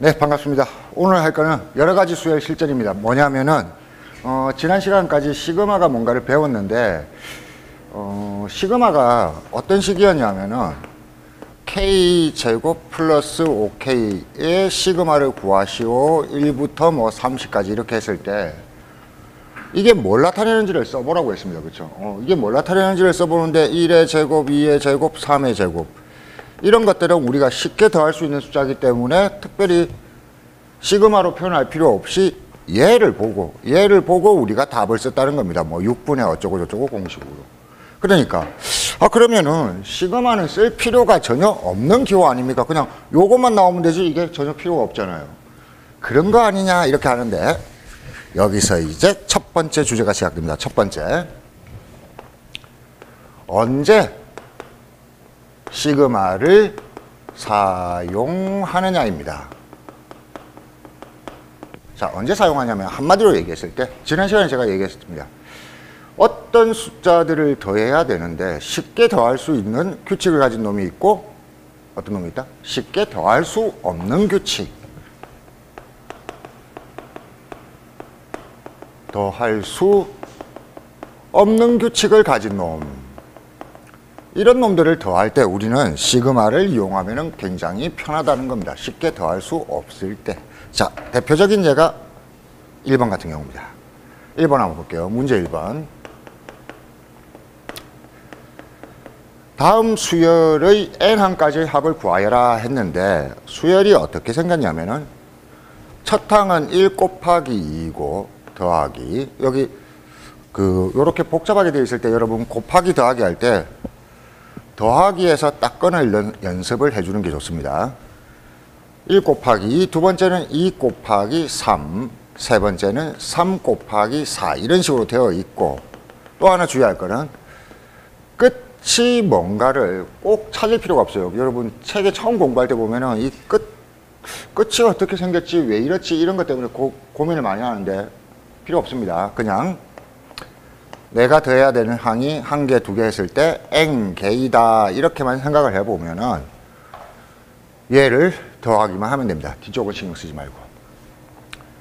네, 반갑습니다. 오늘 할 거는 여러 가지 수열 실전입니다. 뭐냐면은 지난 시간까지 시그마가 뭔가를 배웠는데 시그마가 어떤 식이었냐면은 K제곱 플러스 5K의 시그마를 구하시오 1부터 뭐 30까지 이렇게 했을 때 이게 뭘 나타내는지를 써보라고 했습니다. 그렇죠? 이게 뭘 나타내는지를 써보는데 1의 제곱, 2의 제곱, 3의 제곱 이런 것들은 우리가 쉽게 더할 수 있는 숫자이기 때문에 특별히 시그마로 표현할 필요 없이 얘를 보고 우리가 답을 썼다는 겁니다. 뭐 6분의 어쩌고 저쩌고 공식으로. 그러니까 그러면은 시그마는 쓸 필요가 전혀 없는 기호 아닙니까? 그냥 요것만 나오면 되지 이게 전혀 필요가 없잖아요. 그런 거 아니냐 이렇게 하는데 여기서 이제 첫 번째 주제가 시작됩니다. 첫 번째, 언제 시그마를 사용하느냐입니다. 자, 언제 사용하냐면 한마디로 얘기했을 때 지난 시간에 제가 얘기했습니다. 어떤 숫자들을 더해야 되는데 쉽게 더할 수 있는 규칙을 가진 놈이 있고 어떤 놈이 있다? 쉽게 더할 수 없는 규칙. 더할 수 없는 규칙을 가진 놈. 이런 놈들을 더할 때 우리는 시그마를 이용하면 굉장히 편하다는 겁니다. 쉽게 더할 수 없을 때. 자, 대표적인 예가 1번 같은 경우입니다. 1번 한번 볼게요. 문제 1번. 다음 수열의 n항까지의 합을 구하여라 했는데 수열이 어떻게 생겼냐면은 첫 항은 1 곱하기 2고 더하기 여기 요렇게 복잡하게 되어 있을 때 여러분 곱하기 더하기 할 때 더하기에서 딱 끊을 연습을 해주는 게 좋습니다. 1 곱하기 2, 두 번째는 2 곱하기 3, 세 번째는 3 곱하기 4 이런 식으로 되어 있고 또 하나 주의할 거는 끝이 뭔가를 꼭 찾을 필요가 없어요. 여러분 책에 처음 공부할 때 보면은 이 끝이 어떻게 생겼지 왜 이렇지 이런 것 때문에 고민을 많이 하는데 필요 없습니다. 그냥 내가 더해야 되는 항이 한 개, 두 개 했을 때 n개이다 이렇게만 생각을 해보면은 얘를 더하기만 하면 됩니다. 뒤쪽은 신경 쓰지 말고.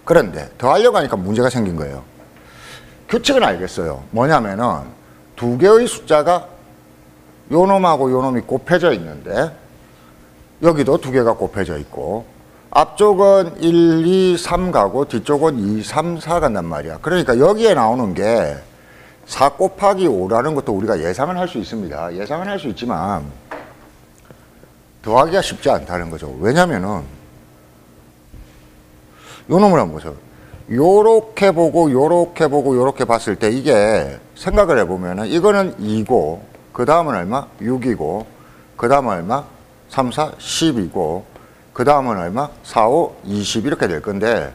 그런데 더하려고 하니까 문제가 생긴 거예요. 규칙은 알겠어요. 뭐냐면은 두 개의 숫자가 요 놈하고 요 놈이 곱해져 있는데 여기도 두 개가 곱해져 있고 앞쪽은 1, 2, 3 가고 뒤쪽은 2, 3, 4 간단 말이야. 그러니까 여기에 나오는 게 4 곱하기 5라는 것도 우리가 예상은 할 수 있습니다. 예상은 할 수 있지만 더하기가 쉽지 않다는 거죠. 왜냐면은 요 놈을 한번 보세요. 요렇게 보고 요렇게 보고 요렇게 봤을 때 이게 생각을 해보면은 이거는 2고 그 다음은 얼마? 6이고 그 다음은 얼마? 3, 4, 10이고 그 다음은 얼마? 4, 5, 20 이렇게 될 건데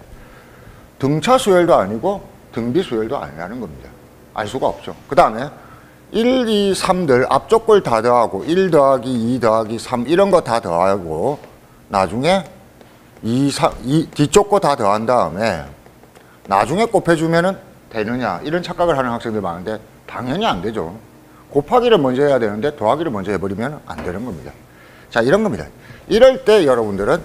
등차 수열도 아니고 등비 수열도 아니라는 겁니다. 알 수가 없죠. 그 다음에 1, 2, 3들 앞쪽 걸 다 더하고 1 더하기 2 더하기 3 이런 거 다 더하고 나중에 2, 뒤쪽 거 다 더한 다음에 나중에 곱해주면은 되느냐 이런 착각을 하는 학생들 많은데 당연히 안 되죠. 곱하기를 먼저 해야 되는데 더하기를 먼저 해버리면 안 되는 겁니다. 자, 이런 겁니다. 이럴 때 여러분들은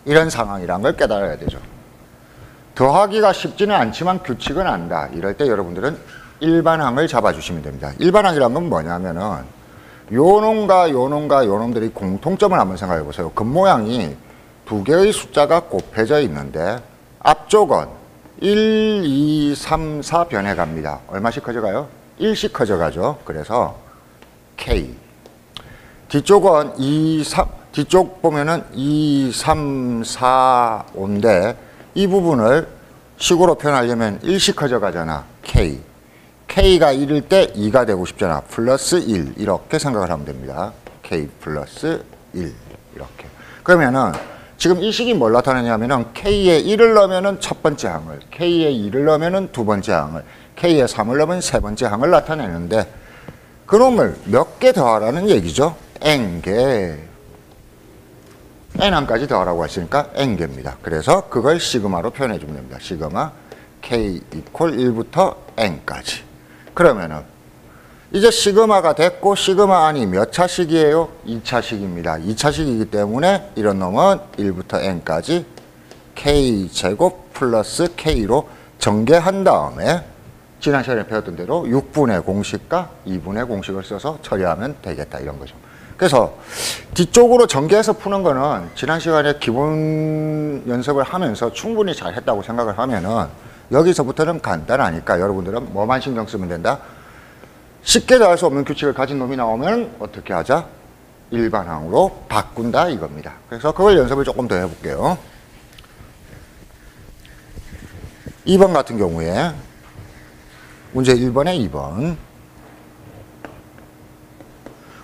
이런 상황이란 걸 깨달아야 되죠. 더하기가 쉽지는 않지만 규칙은 안다. 이럴 때 여러분들은 일반항을 잡아주시면 됩니다. 일반항이란 건 뭐냐면은 요 놈과 요 놈과 요 놈들이 공통점을 한번 생각해 보세요. 겉모양이 두 개의 숫자가 곱해져 있는데 앞쪽은 1, 2, 3, 4 변해갑니다. 얼마씩 커져가요? 1씩 커져가죠. 그래서 K. 뒤쪽은 2, 3, 뒤쪽 보면은 2, 3, 4, 5인데 이 부분을 식으로 표현하려면 1씩 커져가잖아. K. K가 1일 때 2가 되고 싶잖아. 플러스 1 이렇게 생각을 하면 됩니다. K 플러스 1 이렇게. 그러면은 지금 이 식이 뭘 나타내냐면은 K에 1을 넣으면은 첫 번째 항을, K에 2를 넣으면은 두 번째 항을, K에 3을 넣으면 세 번째 항을 나타내는데 그놈을 몇 개 더하라는 얘기죠. n개. n항까지 더하라고 했으니까 n개입니다. 그래서 그걸 시그마로 표현해 주면 됩니다. 시그마 K 이퀄 1부터 n까지. 그러면은 이제 시그마가 됐고 시그마 안이 몇 차식이에요? 2차식입니다. 2차식이기 때문에 이런 놈은 1부터 n까지 k제곱 플러스 k로 전개한 다음에 지난 시간에 배웠던 대로 6분의 공식과 2분의 공식을 써서 처리하면 되겠다 이런 거죠. 그래서 뒤쪽으로 전개해서 푸는 거는 지난 시간에 기본 연습을 하면서 충분히 잘 했다고 생각을 하면은 여기서부터는 간단하니까 여러분들은 뭐만 신경 쓰면 된다? 쉽게 더할 수 없는 규칙을 가진 놈이 나오면 어떻게 하자? 일반항으로 바꾼다 이겁니다. 그래서 그걸 연습을 조금 더 해볼게요. 2번 같은 경우에 문제 1번에 2번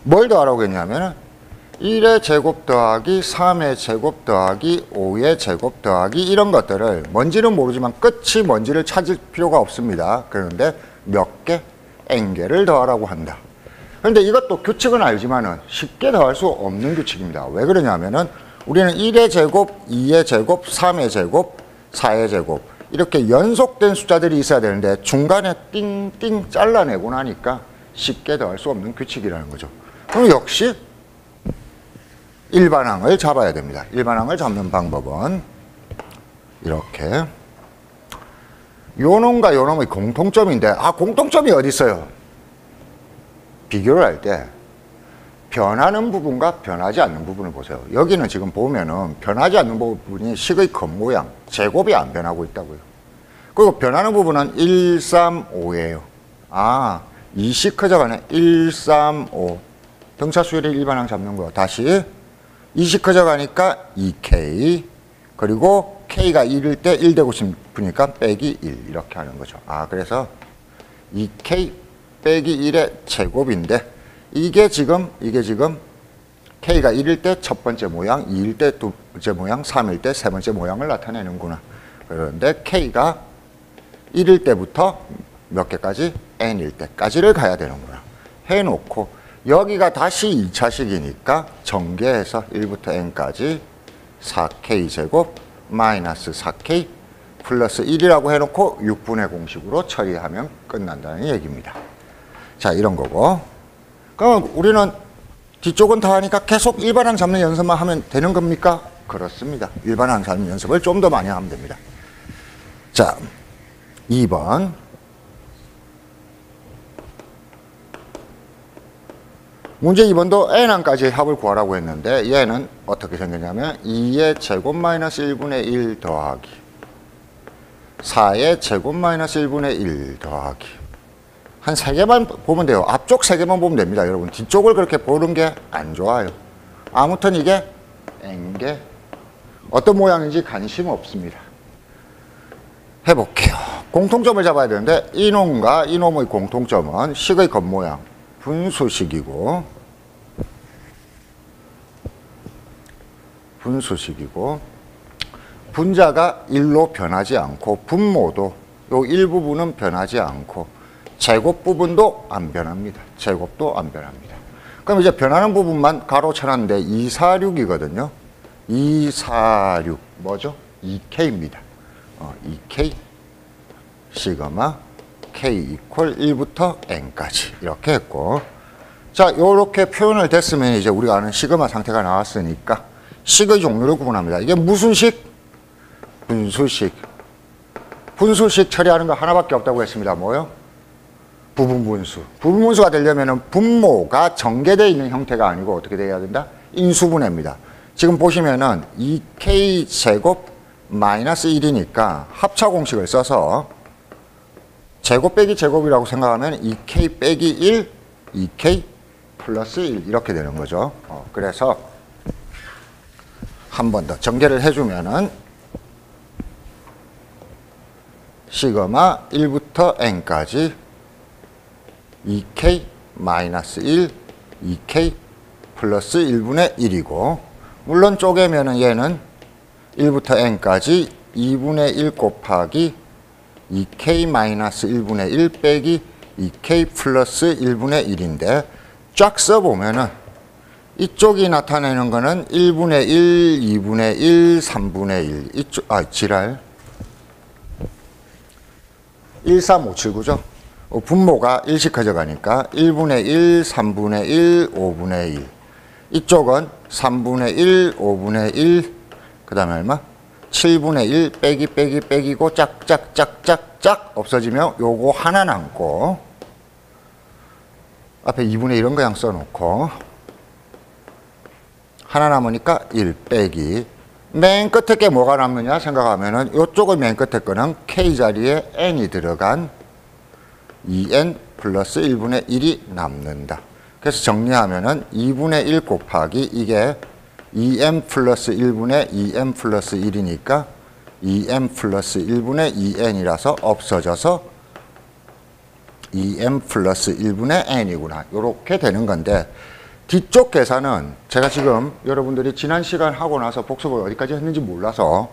뭘 더하라고 했냐면 1의 제곱 더하기 3의 제곱 더하기 5의 제곱 더하기 이런 것들을 뭔지는 모르지만 끝이 뭔지를 찾을 필요가 없습니다. 그런데 몇 개? n개를 더하라고 한다. 그런데 이것도 규칙은 알지만은 쉽게 더할 수 없는 규칙입니다. 왜 그러냐면은 우리는 1의 제곱, 2의 제곱, 3의 제곱, 4의 제곱 이렇게 연속된 숫자들이 있어야 되는데 중간에 띵띵 잘라내고 나니까 쉽게 더할 수 없는 규칙이라는 거죠. 그럼 역시 일반항을 잡아야 됩니다. 일반항을 잡는 방법은 이렇게 요놈과 요놈의 공통점인데 공통점이 어디 있어요? 비교를 할 때 변하는 부분과 변하지 않는 부분을 보세요. 여기는 지금 보면은 변하지 않는 부분이 식의 겉모양, 제곱이 안 변하고 있다고요. 그리고 변하는 부분은 1, 3, 5예요. 2씩 커져가네. 1, 3, 5. 등차수열의 일반항 잡는 거. 다시 2씩 커져가니까 2k 그리고 k가 1일 때 1 되고 싶으니까 빼기 1 이렇게 하는 거죠. 그래서 2k 빼기 1의 제곱인데 이게 지금 k가 1일 때 첫 번째 모양, 2일 때 두 번째 모양, 3일 때 세 번째 모양을 나타내는구나. 그런데 k가 1일 때부터 몇 개까지? n일 때까지를 가야 되는구나. 해놓고 여기가 다시 2차식이니까 전개해서 1부터 n까지 4k 제곱 마이너스 4k 플러스 1이라고 해놓고 6분의 공식으로 처리하면 끝난다는 얘기입니다. 자, 이런 거고. 그럼 우리는 뒤쪽은 다 하니까 계속 일반항 잡는 연습만 하면 되는 겁니까? 그렇습니다. 일반항 잡는 연습을 좀 더 많이 하면 됩니다. 자, 2번. 문제 2번도 n항까지 합을 구하라고 했는데 얘는 어떻게 생겼냐면 2의 제곱 마이너스 1분의 1 더하기 4의 제곱 마이너스 1분의 1 더하기 한 3개만 보면 돼요. 앞쪽 3개만 보면 됩니다. 여러분 뒤쪽을 그렇게 보는 게 안 좋아요. 아무튼 이게 n개 어떤 모양인지 관심 없습니다. 해볼게요. 공통점을 잡아야 되는데 이놈과 이놈의 공통점은 식의 겉모양 분수식이고 분자가 1로 변하지 않고 분모도 요 일부분은 변하지 않고 제곱 부분도 안 변합니다. 제곱도 안 변합니다. 그럼 이제 변하는 부분만 가로 쳐놨는데 246이거든요. 246 뭐죠? 2k입니다. 2k 시그마 k 이퀄 1부터 n까지 이렇게 했고 자 이렇게 표현을 됐으면 이제 우리가 아는 시그마 상태가 나왔으니까 식의 종류를 구분합니다. 이게 무슨 식? 분수식. 분수식 처리하는 거 하나밖에 없다고 했습니다. 뭐요? 부분분수. 부분분수가 되려면 분모가 전개되어 있는 형태가 아니고 어떻게 돼야 된다? 인수분해입니다. 지금 보시면은 2k 제곱 마이너스 1이니까 합차 공식을 써서 제곱 빼기 제곱이라고 생각하면 2k 빼기 1, 2k 플러스 1 이렇게 되는 거죠. 그래서 한 번 더 전개를 해주면은 시그마 1부터 n까지 2k 마이너스 1, 2k 플러스 1분의 1이고 물론 쪼개면은 얘는 1부터 n까지 2분의 1 곱하기 2k 마이너스 1분의 1 빼기 2k 플러스 1분의 1인데 쫙 써보면은 이쪽이 나타내는 거는 1분의 1, 2분의 1, 3분의 1 이쪽, 지랄 13579죠. 분모가 1씩 커져가니까 1분의 1, 3분의 1, 5분의 1. 이쪽은 3분의 1, 5분의 1, 그 다음에 얼마? 7분의 1 빼기 빼기 빼기고 짝짝짝짝짝 없어지면 요거 하나 남고 앞에 2분의 1은 그냥 써놓고 하나 남으니까 1 빼기 맨 끝에 게 뭐가 남느냐 생각하면은 요쪽은 맨 끝에 거는 K자리에 N이 들어간 2N 플러스 1분의 1이 남는다. 그래서 정리하면은 2분의 1 곱하기 이게 2m 플러스 1분의 2m 플러스 1이니까 2m 플러스 1분의 2n이라서 없어져서 2m 플러스 1분의 n이구나. 이렇게 되는 건데 뒤쪽 계산은 제가 지금 여러분들이 지난 시간 하고 나서 복습을 어디까지 했는지 몰라서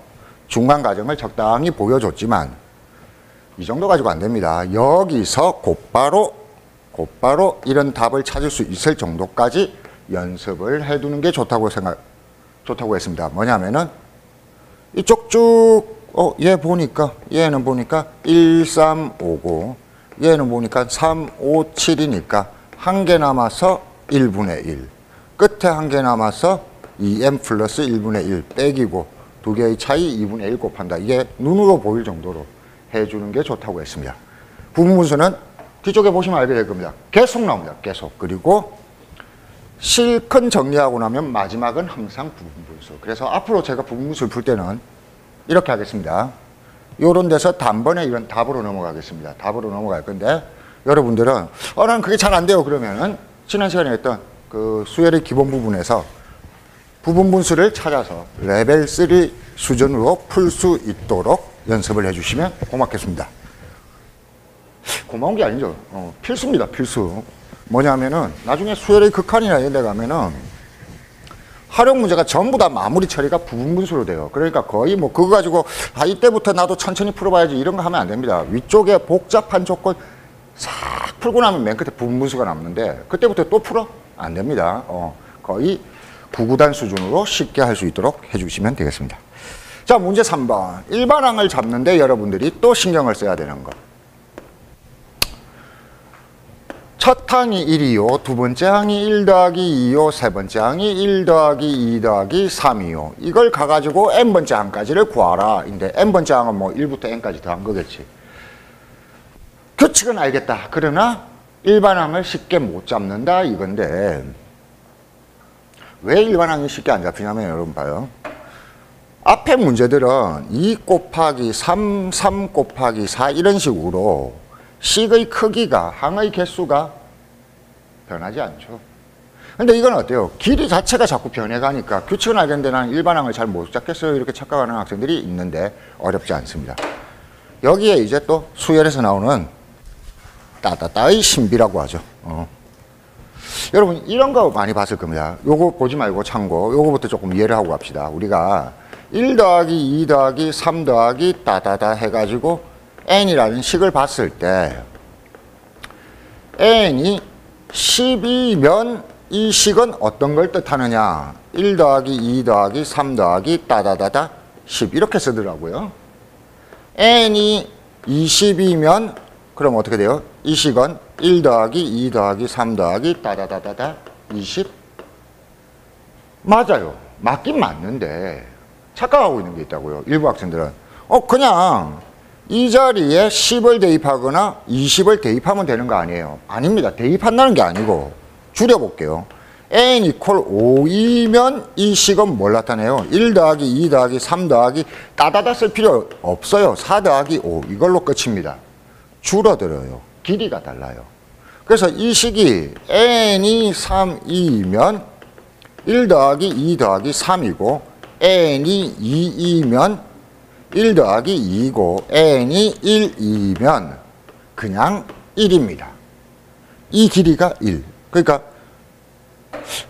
중간 과정을 적당히 보여줬지만 이 정도 가지고 안 됩니다. 여기서 곧바로 이런 답을 찾을 수 있을 정도까지 연습을 해두는 게 좋다고 했습니다. 뭐냐면은 이쪽 쭉 얘는 보니까 1, 3, 5고 얘는 보니까 3, 5, 7이니까 한 개 남아서 1분의 1 끝에 한 개 남아서 2m 플러스 1분의 1 빼기고 두 개의 차이 2분의 1 곱한다. 이게 눈으로 보일 정도로 해주는 게 좋다고 했습니다. 부분분수는 뒤쪽에 보시면 알게 될 겁니다. 계속 나옵니다. 계속. 그리고 실컷 정리하고 나면 마지막은 항상 부분분수. 그래서 앞으로 제가 부분분수를 풀 때는 이렇게 하겠습니다. 요런 데서 단번에 이런 답으로 넘어가겠습니다. 답으로 넘어갈 건데 여러분들은 난 그게 잘 안 돼요. 그러면은 지난 시간에 했던 그 수열의 기본 부분에서 부분분수를 찾아서 레벨 3 수준으로 풀 수 있도록 연습을 해주시면 고맙겠습니다. 고마운 게 아니죠. 필수입니다. 필수. 뭐냐면은 나중에 수열의 극한이나 이런 데 가면은 활용 문제가 전부 다 마무리 처리가 부분분수로 돼요. 그러니까 거의 뭐 그거 가지고 이때부터 나도 천천히 풀어봐야지 이런 거 하면 안 됩니다. 위쪽에 복잡한 조건 싹 풀고 나면 맨 끝에 부분분수가 남는데 그때부터 또 풀어? 안 됩니다. 거의 구구단 수준으로 쉽게 할 수 있도록 해주시면 되겠습니다. 자, 문제 3번. 일반항을 잡는데 여러분들이 또 신경을 써야 되는 것. 첫 항이 1이요. 두 번째 항이 1 더하기 2요. 세 번째 항이 1 더하기 2 더하기 3이요. 이걸 가가지고 n번째 항까지를 구하라. 인데 n번째 항은 뭐 1부터 n까지 더한 거겠지. 규칙은 알겠다. 그러나 일반항을 쉽게 못 잡는다 이건데 왜 일반항이 쉽게 안 잡히냐면 여러분 봐요. 앞에 문제들은 2 곱하기 3, 3 곱하기 4 이런 식으로 식의 크기가 항의 개수가 변하지 않죠. 근데 이건 어때요? 길이 자체가 자꾸 변해가니까 규칙은 알겠는데 나는 일반항을 잘 못 잡겠어요. 이렇게 착각하는 학생들이 있는데 어렵지 않습니다. 여기에 이제 또 수열에서 나오는 따따따의 신비라고 하죠. 여러분 이런 거 많이 봤을 겁니다. 요거 보지 말고 참고 요거부터 조금 이해를 하고 갑시다. 우리가 1 더하기 2 더하기 3 더하기 따다다 해가지고 n이라는 식을 봤을 때 n이 10이면 이 식은 어떤 걸 뜻하느냐 1 더하기 2 더하기 3 더하기 따다다다 10 이렇게 쓰더라고요. n이 20이면 그럼 어떻게 돼요? 이 식은 1 더하기 2 더하기 3 더하기 따다다다다 20 맞아요. 맞긴 맞는데 착각하고 있는 게 있다고요. 일부 학생들은 그냥 이 자리에 10을 대입하거나 20을 대입하면 되는 거 아니에요. 아닙니다. 대입한다는 게 아니고 줄여볼게요. n 이퀄 5이면 이 식은 뭘 나타내요? 1 더하기 2 더하기 3 더하기 따다다 쓸 필요 없어요. 4 더하기 5 이걸로 끝입니다. 줄어들어요. 길이가 달라요. 그래서 이 식이 n이 3이면 1 더하기 2 더하기 3이고 n이 2이면 1 더하기 2고 n이 1이면 그냥 1입니다. 이 길이가 1. 그러니까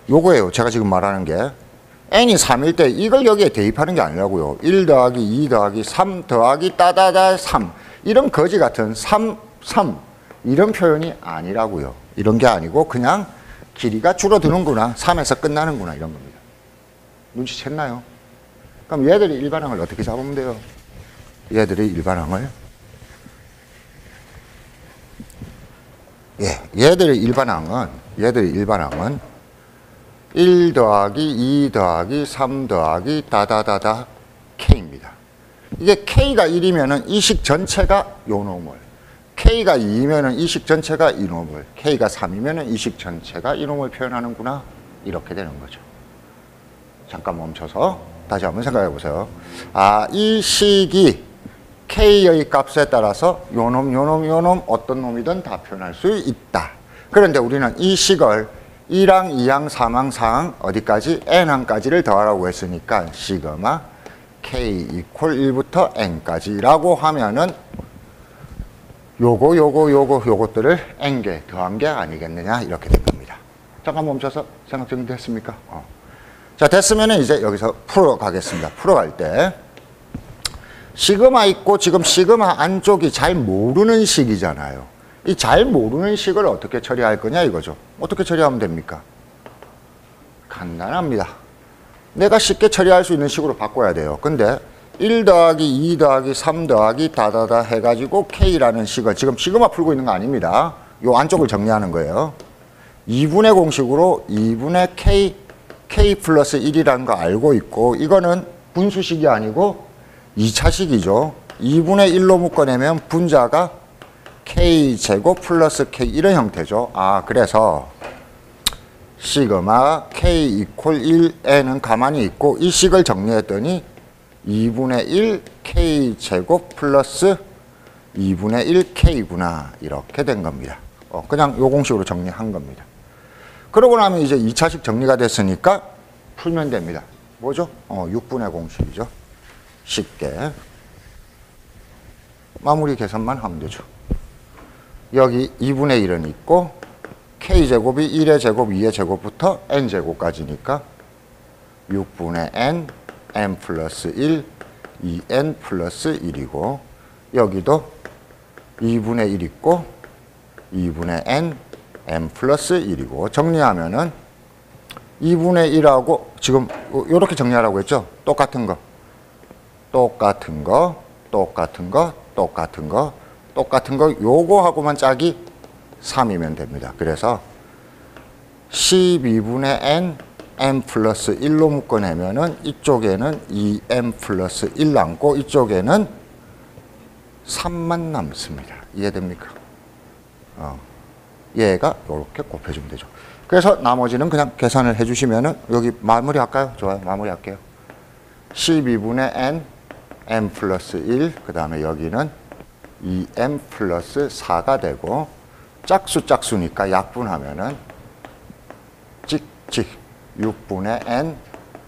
요거예요. 제가 지금 말하는 게 n이 3일 때 이걸 여기에 대입하는 게 아니라고요. 1 더하기 2 더하기 3 더하기 따다다 3 이런 거지 같은 3 이런 표현이 아니라고요. 이런 게 아니고 그냥 길이가 줄어드는구나 3에서 끝나는구나 이런 겁니다. 눈치챘나요? 그럼 얘들이 일반항을 어떻게 잡으면 돼요? 얘들이 일반항을 예, 얘들의 일반항은 1 더하기 2 더하기 3 더하기 다다다다 K입니다. 이게 K가 1이면은 이 식 전체가 요 놈을, K가 2이면은 이 식 전체가 이 놈을, K가 3이면은 이 식 전체가 이 놈을 표현하는구나. 이렇게 되는 거죠. 잠깐 멈춰서 다시 한번 생각해 보세요. 아, 이 식이 K의 값에 따라서 요 놈 어떤 놈이든 다 표현할 수 있다. 그런데 우리는 이 식을 1항, 2항, 3항, 4항 어디까지? n항까지를 더하라고 했으니까 시그마 K 이퀄 1부터 n까지라고 하면은 요것들을 n개 더한 게 아니겠느냐 이렇게 된 겁니다. 잠깐 멈춰서 생각 정리됐습니까? 자, 됐으면은 이제 여기서 풀어가겠습니다. 풀어갈 때 시그마 있고 지금 시그마 안쪽이 잘 모르는 식이잖아요. 이 잘 모르는 식을 어떻게 처리할 거냐 이거죠. 어떻게 처리하면 됩니까? 간단합니다. 내가 쉽게 처리할 수 있는 식으로 바꿔야 돼요. 근데 1 더하기 2 더하기 3 더하기 다다다 해가지고 K라는 식을 지금 시그마 풀고 있는 거 아닙니다. 요 안쪽을 정리하는 거예요. 2분의 공식으로 2분의 K 플러스 1이라는 거 알고 있고 이거는 분수식이 아니고 2차식이죠. 2분의 1로 묶어내면 분자가 K제곱 플러스 K 이런 형태죠. 아, 그래서 시그마 K 이퀄 1N은 가만히 있고 이 식을 정리했더니 2분의 1 K제곱 플러스 2분의 1 K구나. 이렇게 된 겁니다. 그냥 요 공식으로 정리한 겁니다. 그러고 나면 이제 2차식 정리가 됐으니까 풀면 됩니다. 뭐죠? 6분의 공식이죠. 쉽게 마무리 계산만 하면 되죠. 여기 2분의 1은 있고 K제곱이 1의 제곱, 2의 제곱부터 N제곱까지니까 6분의 N, N 플러스 1, 2N 플러스 1이고 여기도 2분의 1 있고 2분의 N, N 플러스 1이고 정리하면은 2분의 1하고 지금 이렇게 정리하라고 했죠? 똑같은 거 요거하고만 짝이 3이면 됩니다. 그래서 12분의 n, n 플러스 1로 묶어내면은 이쪽에는 2n 플러스 1 남고 이쪽에는 3만 남습니다. 이해됩니까? 얘가 이렇게 곱해주면 되죠. 그래서 나머지는 그냥 계산을 해주시면은 여기 마무리 할까요? 좋아요. 마무리 할게요. 12분의 n, n 플러스 1, 그 다음에 여기는 2n 플러스 4가 되고 짝수니까 약분하면은 찍찍 6분의 n,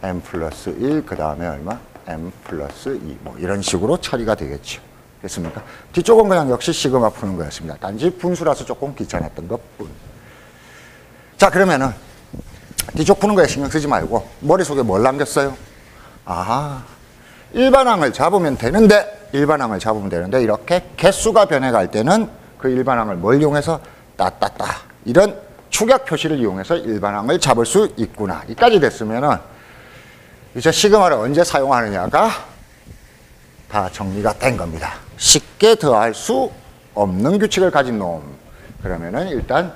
n 플러스 1, 그 다음에 얼마? n 플러스 2 뭐 이런 식으로 처리가 되겠죠. 됐습니까? 뒤쪽은 그냥 역시 시그마 푸는 거였습니다. 단지 분수라서 조금 귀찮았던 것뿐. 자, 그러면은 뒤쪽 푸는 거에 신경 쓰지 말고 머릿속에 뭘 남겼어요? 아, 일반항을 잡으면 되는데 이렇게 개수가 변해갈 때는 그 일반항을 뭘 이용해서 따따따 이런 축약 표시를 이용해서 일반항을 잡을 수 있구나. 이까지 됐으면은 이제 시그마를 언제 사용하느냐가 다 정리가 된 겁니다. 쉽게 더할 수 없는 규칙을 가진 놈. 그러면은 일단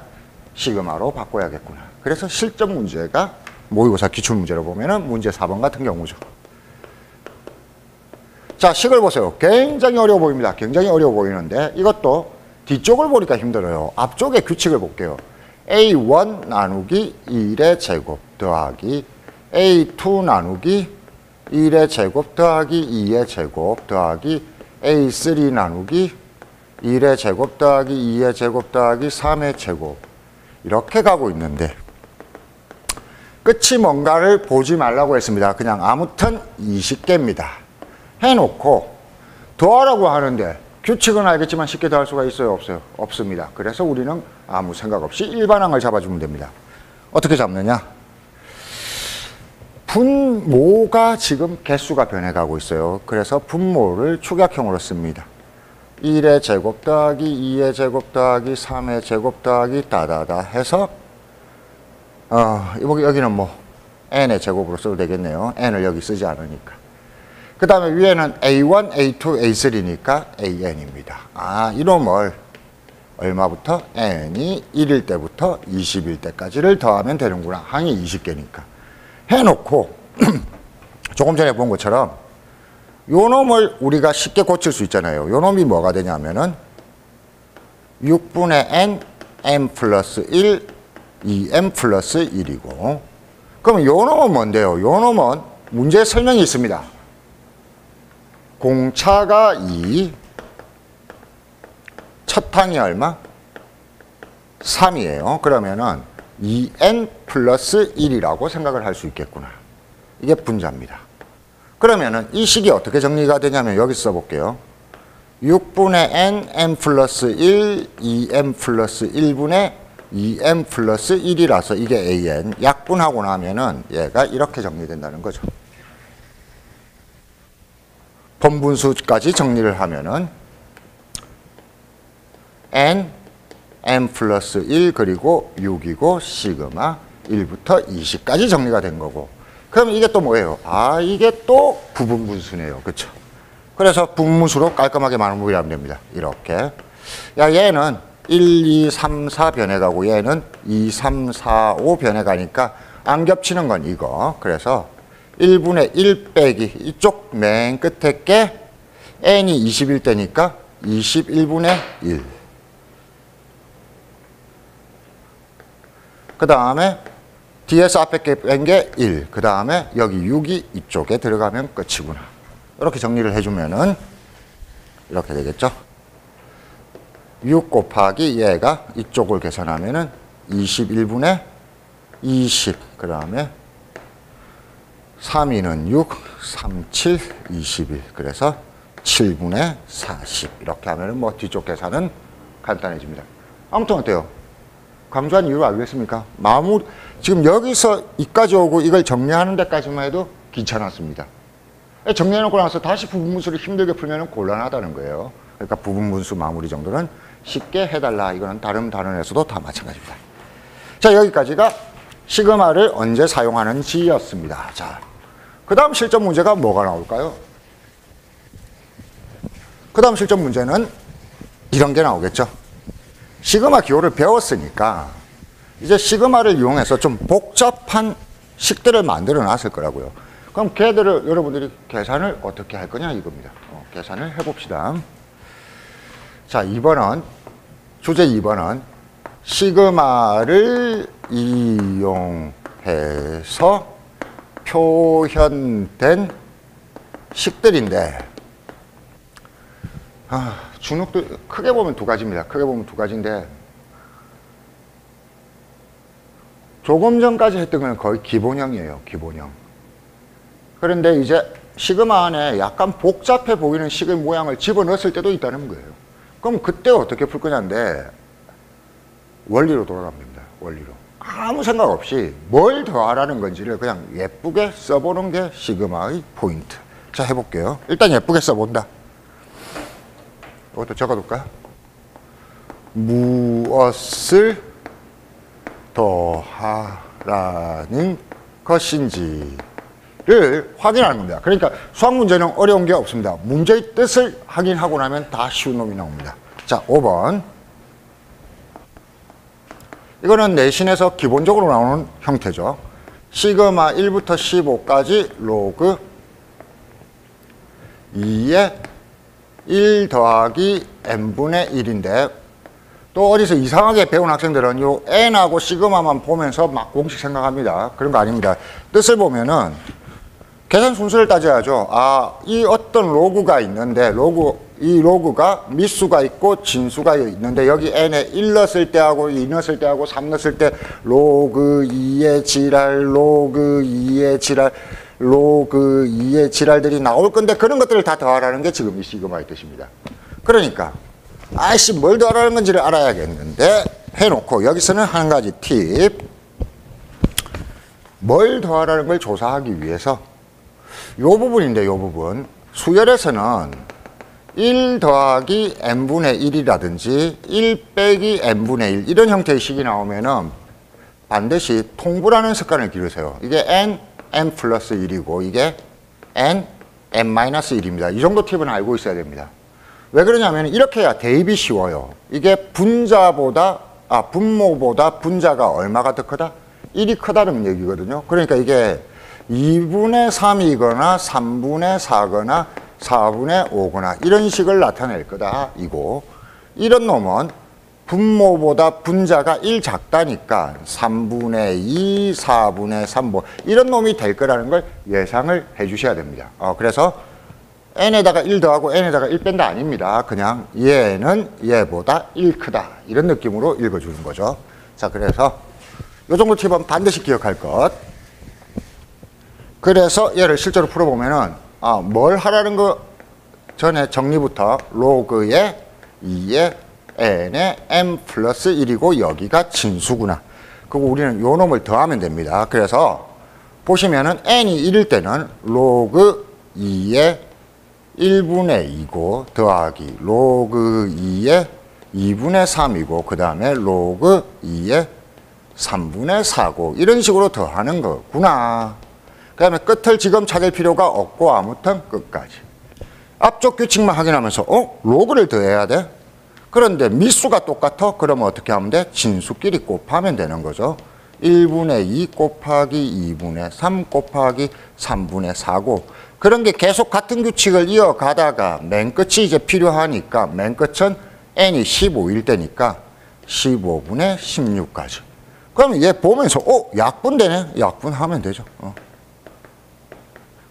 시그마로 바꿔야겠구나. 그래서 실전 문제가 모의고사 기출문제로 보면은 문제 4번 같은 경우죠. 자, 식을 보세요. 굉장히 어려워 보입니다. 굉장히 어려워 보이는데 이것도 뒤쪽을 보니까 힘들어요. 앞쪽에 규칙을 볼게요. A1 나누기 1의 제곱 더하기 A2 나누기 1의 제곱 더하기 2의 제곱 더하기 A3 나누기 1의 제곱 더하기 2의 제곱 더하기 3의 제곱 이렇게 가고 있는데 끝이 뭔가를 보지 말라고 했습니다. 그냥 아무튼 20개입니다. 해놓고 더하라고 하는데 규칙은 알겠지만 쉽게 더할 수가 있어요? 없어요? 없습니다. 그래서 우리는 아무 생각 없이 일반항을 잡아주면 됩니다. 어떻게 잡느냐? 분모가 지금 개수가 변해가고 있어요. 그래서 분모를 축약형으로 씁니다. 1의 제곱 더하기 2의 제곱 더하기 3의 제곱 더하기 다다다 해서 여기는 뭐 n의 제곱으로 써도 되겠네요. n을 여기 쓰지 않으니까. 그 다음에 위에는 A1, A2, A3니까 AN입니다. 아, 이놈을 얼마부터? n이 1일 때부터 20일 때까지를 더하면 되는구나. 항이 20개니까. 해놓고 조금 전에 본 것처럼 요 놈을 우리가 쉽게 고칠 수 있잖아요. 요 놈이 뭐가 되냐면은 6분의 n, m 플러스 1, 2m 플러스 1이고, 그러면 요 놈은 뭔데요? 요 놈은 문제에 설명이 있습니다. 공차가 2, 첫 항이 얼마? 3이에요. 그러면은 2n 플러스 1이라고 생각을 할 수 있겠구나. 이게 분자입니다. 그러면은 이 식이 어떻게 정리가 되냐면 여기 써볼게요. 6분의 n, m 플러스 1, 2m 플러스 1분의 2m 플러스 1이라서 이게 an. 약분하고 나면은 얘가 이렇게 정리된다는 거죠. 번분수까지 정리를 하면은 n, m 플러스 1 그리고 6이고 시그마 1부터 20까지 정리가 된 거고, 그럼 이게 또 뭐예요? 아, 이게 또 부분분수네요. 그렇죠? 그래서 부분분수로 깔끔하게 마무리하면 됩니다. 이렇게. 야, 얘는 1, 2, 3, 4 변해가고 얘는 2, 3, 4, 5 변해가니까 안 겹치는 건 이거. 그래서 1분의 1 빼기 이쪽 맨 끝에 게 n이 20일 때니까 21분의 1. 그 다음에 뒤에서 앞에 뺀 게 1. 그 다음에 여기 6이 이쪽에 들어가면 끝이구나. 이렇게 정리를 해주면은 이렇게 되겠죠. 6 곱하기 얘가 이쪽을 계산하면은 21분의 20. 그 다음에 3, 2는 6, 3, 7, 21. 그래서 7분의 40. 이렇게 하면은 뭐 뒤쪽 계산은 간단해집니다. 아무튼 어때요? 강조한 이유를 알겠습니까? 지금 여기서 이까지 오고 이걸 정리하는 데까지만 해도 귀찮았습니다. 정리해놓고 나서 다시 부분분수를 힘들게 풀면 곤란하다는 거예요. 그러니까 부분분수 마무리 정도는 쉽게 해달라. 이거는 다른 단원에서도 다 마찬가지입니다. 자, 여기까지가 시그마를 언제 사용하는지였습니다. 자, 그 다음 실전 문제가 뭐가 나올까요? 그 다음 실전 문제는 이런 게 나오겠죠. 시그마 기호를 배웠으니까 이제 시그마를 이용해서 좀 복잡한 식들을 만들어 놨을 거라고요. 그럼 걔들을 여러분들이 계산을 어떻게 할 거냐 이겁니다. 계산을 해봅시다. 자, 2번은 주제 2번은 시그마를 이용해서 표현된 식들인데, 준욱도 크게 보면 두 가지입니다. 크게 보면 두 가지인데 조금 전까지 했던 건 거의 기본형이에요. 기본형. 그런데 이제 시그마 안에 약간 복잡해 보이는 식의 모양을 집어넣었을 때도 있다는 거예요. 그럼 그때 어떻게 풀 거냐인데 원리로 돌아가면 됩니다. 원리로. 아무 생각 없이 뭘 더하라는 건지를 그냥 예쁘게 써보는 게 시그마의 포인트. 자, 해볼게요. 일단 예쁘게 써본다. 이것도 적어둘까요? 무엇을 더하라는 것인지를 확인하는 겁니다. 그러니까 수학 문제는 어려운 게 없습니다. 문제의 뜻을 확인하고 나면 다 쉬운 놈이 나옵니다. 자, 5번. 이거는 내신에서 기본적으로 나오는 형태죠. 시그마 1부터 15까지 로그 2의 1 더하기 n분의 1인데, 또 어디서 이상하게 배운 학생들은 요 n하고 시그마만 보면서 막 공식 생각합니다. 그런 거 아닙니다. 뜻을 보면은 계산 순서를 따져야죠. 아, 이 어떤 로그가 있는데 이 로그가 미수가 있고 진수가 있는데 여기 n에 1 넣었을 때하고 2 넣었을 때하고 3 넣었을 때 로그 2의 지랄, 로그 2의 지랄, 로그 2의 지랄들이 나올 건데 그런 것들을 다 더하라는 게 지금 이 시그마의 뜻입니다. 그러니까 아이씨 뭘 더하라는 건지를 알아야겠는데 해놓고 여기서는 한 가지 팁. 뭘 더하라는 걸 조사하기 위해서 요 부분인데, 요 부분 수열에서는 1 더하기 n분의 1이라든지 1 빼기 n분의 1 이런 형태의 식이 나오면은 반드시 통분하는 습관을 기르세요. 이게 n 플러스 1이고 이게 n 마이너스 1입니다. 이 정도 팁은 알고 있어야 됩니다. 왜 그러냐면 이렇게 해야 대입이 쉬워요. 이게 분모보다 분자가 얼마가 더 크다? 1이 크다는 얘기거든요. 그러니까 이게 2분의 3이거나 3분의 4거나 4분의 5거나 이런 식을 나타낼 거다 이고, 이런 놈은 분모보다 분자가 1 작다니까 3분의 2, 4분의 3, 뭐 이런 놈이 될 거라는 걸 예상을 해 주셔야 됩니다. 그래서 n에다가 1 더하고 n에다가 1 뺀다 아닙니다. 그냥 얘는 얘보다 1 크다 이런 느낌으로 읽어주는 거죠. 자, 그래서 요 정도 팁은 반드시 기억할 것. 그래서 얘를 실제로 풀어보면은 뭘 하라는 거 전에 정리부터 로그의 2의 n의 m 플러스 1이고 여기가 진수구나. 그리고 우리는 요 놈을 더하면 됩니다. 그래서 보시면은 n이 1일 때는 로그 2의 1분의 2고 더하기 로그 2의 2분의 3이고 그 다음에 로그 2의 3분의 4고 이런 식으로 더하는 거구나. 그 다음에 끝을 지금 찾을 필요가 없고 아무튼 끝까지. 앞쪽 규칙만 확인하면서 로그를 더해야 돼? 그런데 미수가 똑같아? 그러면 어떻게 하면 돼? 진수끼리 곱하면 되는 거죠. 1분의 2 곱하기 2분의 3 곱하기 3분의 4고 그런 게 계속 같은 규칙을 이어가다가 맨 끝이 이제 필요하니까 맨 끝은 n이 15일 때니까 15분의 16까지. 그러면 얘 보면서 약분되네? 약분하면 되죠.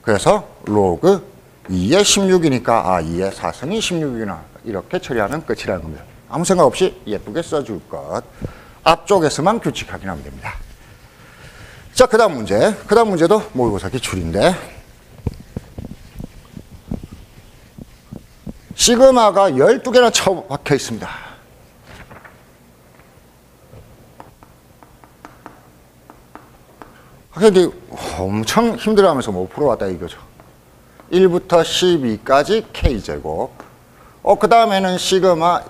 그래서 로그 2의 16이니까 2의 4승이 16이구나. 이렇게 처리하면 끝이라는 겁니다. 아무 생각 없이 예쁘게 써줄 것. 앞쪽에서만 규칙 확인하면 됩니다. 자, 그 다음 문제. 그 다음 문제도 모의고사 기출인데 시그마가 12개나 처박혀 있습니다. 학생들이 엄청 힘들어하면서 못 풀어왔다 이거죠. 1부터 12까지 K제곱. 그 다음에는 시그마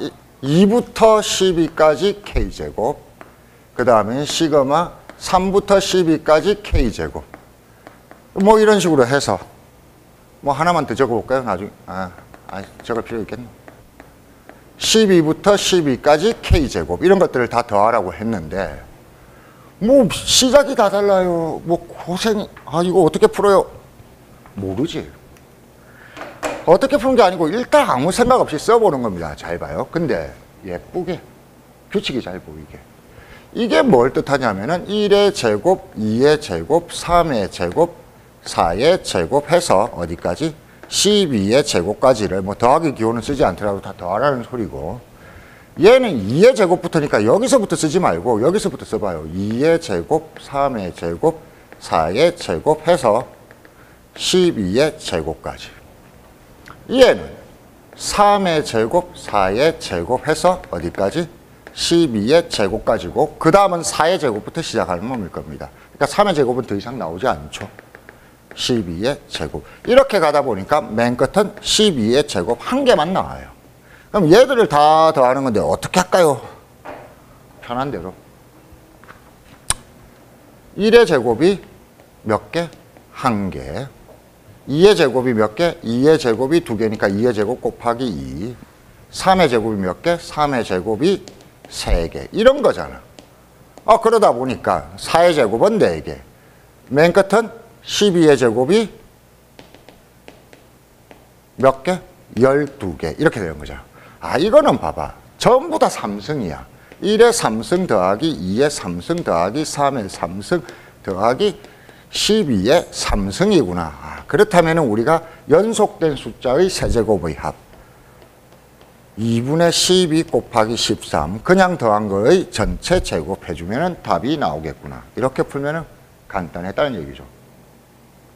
2부터 12까지 K제곱. 그 다음에 시그마 3부터 12까지 K제곱. 뭐 이런 식으로 해서 뭐 하나만 더 적어볼까요? 나중에. 적을 필요 있겠네. 12부터 12까지 K제곱. 이런 것들을 다 더하라고 했는데 뭐 시작이 다 달라요. 뭐 고생, 이거 어떻게 풀어요? 모르지. 어떻게 푸는 게 아니고 일단 아무 생각 없이 써보는 겁니다. 잘 봐요. 근데 예쁘게 규칙이 잘 보이게. 이게 뭘 뜻하냐면은 1의 제곱, 2의 제곱, 3의 제곱, 4의 제곱 해서 어디까지? 12의 제곱까지를 뭐 더하기 기호는 쓰지 않더라도 다 더하라는 소리고, 얘는 2의 제곱부터니까 여기서부터 쓰지 말고 여기서부터 써봐요. 2의 제곱, 3의 제곱, 4의 제곱 해서 12의 제곱까지. 얘는 3의 제곱, 4의 제곱 해서 어디까지? 12의 제곱까지고 그 다음은 4의 제곱부터 시작하는 놈일 겁니다. 그러니까 3의 제곱은 더 이상 나오지 않죠. 12의 제곱. 이렇게 가다 보니까 맨 끝은 12의 제곱 한 개만 나와요. 그럼 얘들을 다 더하는 건데 어떻게 할까요? 편한 대로. 1의 제곱이 몇 개? 한 개. 2의 제곱이 몇 개? 2의 제곱이 2개니까 2의 제곱 곱하기 2. 3의 제곱이 몇 개? 3의 제곱이 3개. 이런 거잖아. 그러다 보니까 4의 제곱은 4개. 맨 끝은 12의 제곱이 몇 개? 12개. 이렇게 되는 거죠. 이거는 봐봐. 전부 다 3승이야. 1의 3승 더하기 2의 3승 더하기 3의 3승 더하기 12의 3승이구나. 그렇다면 우리가 연속된 숫자의 세제곱의 합 2분의 12 곱하기 13 그냥 더한 거의 전체 제곱해주면 답이 나오겠구나. 이렇게 풀면 간단했다는 얘기죠.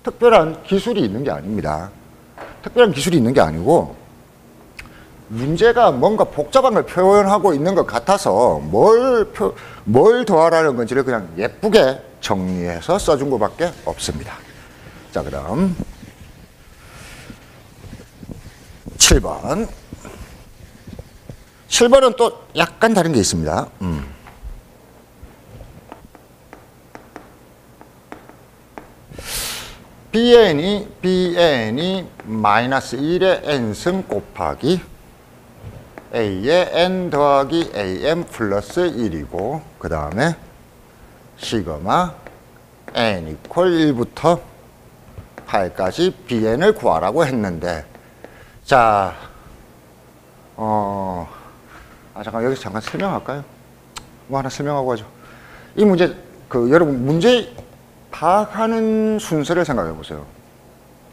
특별한 기술이 있는 게 아닙니다. 특별한 기술이 있는 게 아니고 문제가 뭔가 복잡한 걸 표현하고 있는 것 같아서 뭘 더하라는 건지를 그냥 예쁘게 정리해서 써준 것밖에 없습니다. 자, 그럼 7번. 7번은 또 약간 다른 게 있습니다. bn이 마이너스 1의 n승 곱하기 A의 n 더하기 am 플러스 1이고 그 다음에 시그마 n 이퀄 1부터 8까지 bn을 구하라고 했는데 자, 잠깐 여기서 잠깐 설명할까요? 뭐 하나 설명하고 하죠. 이 문제 여러분 문제 파악하는 순서를 생각해 보세요.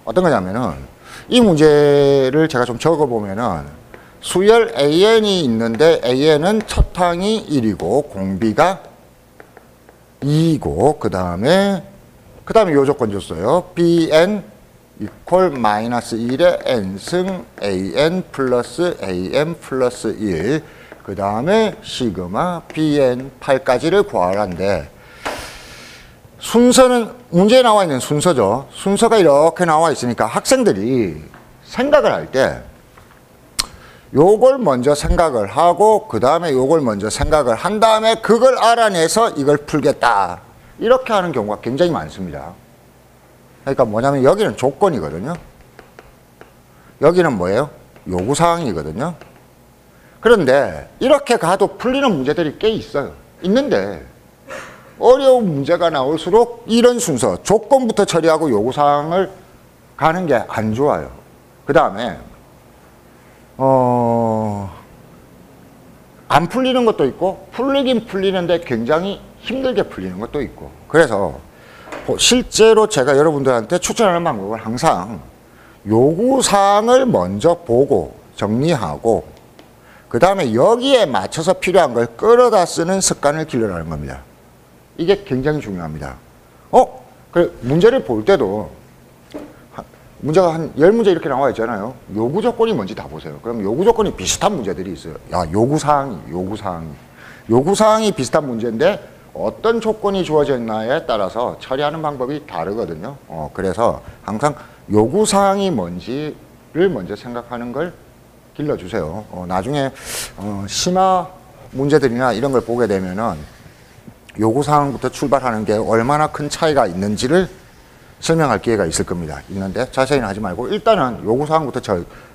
어떤 거냐면은 이 문제를 제가 좀 적어 보면은 수열 AN이 있는데 AN은 첫 항이 1이고 공비가 2이고 그 다음에 요 조건 줬어요. BN 이퀄 마이너스 1의 n승 AN 플러스 AM 플러스 1 그 다음에 시그마 BN 8까지를 구하라는데 순서는 문제에 나와 있는 순서죠. 순서가 이렇게 나와 있으니까 학생들이 생각을 할 때 요걸 먼저 생각을 하고 그 다음에 요걸 먼저 생각을 한 다음에 그걸 알아내서 이걸 풀겠다. 이렇게 하는 경우가 굉장히 많습니다. 그러니까 뭐냐면 여기는 조건이거든요. 여기는 뭐예요? 요구사항이거든요. 그런데 이렇게 가도 풀리는 문제들이 꽤 있어요. 있는데 어려운 문제가 나올수록 이런 순서, 조건부터 처리하고 요구사항을 가는 게 안 좋아요. 그 다음에 안 풀리는 것도 있고 풀리긴 풀리는데 굉장히 힘들게 풀리는 것도 있고 그래서 실제로 제가 여러분들한테 추천하는 방법은 항상 요구사항을 먼저 보고 정리하고 그 다음에 여기에 맞춰서 필요한 걸 끌어다 쓰는 습관을 길러라는 겁니다. 이게 굉장히 중요합니다. 문제를 볼 때도 문제가 한 10문제 이렇게 나와 있잖아요. 요구 조건이 뭔지 다 보세요. 그럼 요구 조건이 비슷한 문제들이 있어요. 요구사항이 비슷한 문제인데 어떤 조건이 주어졌나에 따라서 처리하는 방법이 다르거든요. 그래서 항상 요구사항이 뭔지를 먼저 생각하는 걸 길러주세요. 나중에 심화 문제들이나 이런 걸 보게 되면은 요구사항부터 출발하는 게 얼마나 큰 차이가 있는지를 설명할 기회가 있을 겁니다. 있는데 자세히는 하지 말고 일단은 요구사항부터